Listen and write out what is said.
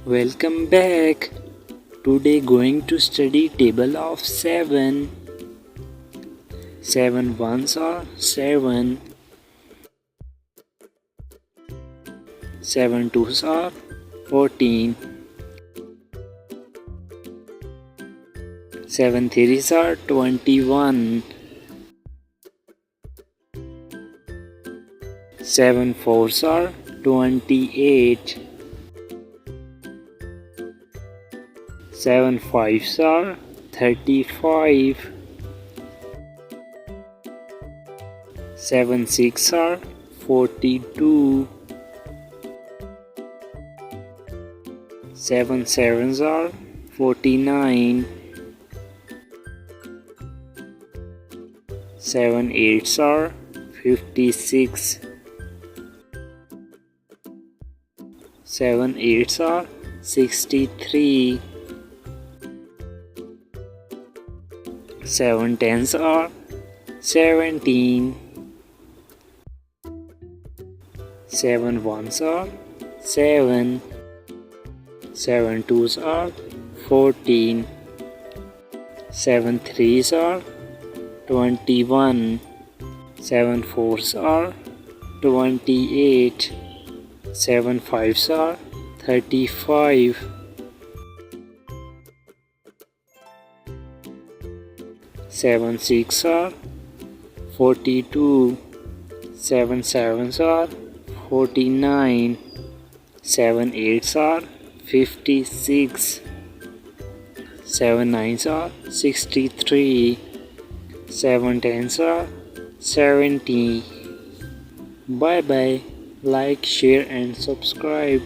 Welcome back. Today going to study table of 7. 7 ones are 7. 7 twos are 14. 7 threes are 21. 7 fours are 28. 7 fives are 35. 7 six are 42. 7 sevens are 49. 7 eights are 56. 7 eights are 63. 7 tens are 17. 7 ones are 7. 7 twos are 14. 7 threes are 21. 7 fours are 28. 7 fives are 35. 7 six are 42. 7 sevens are 49. 7 eights are 56. 7 nines are 63. 7 tens are 70. Bye bye. Like, share and subscribe.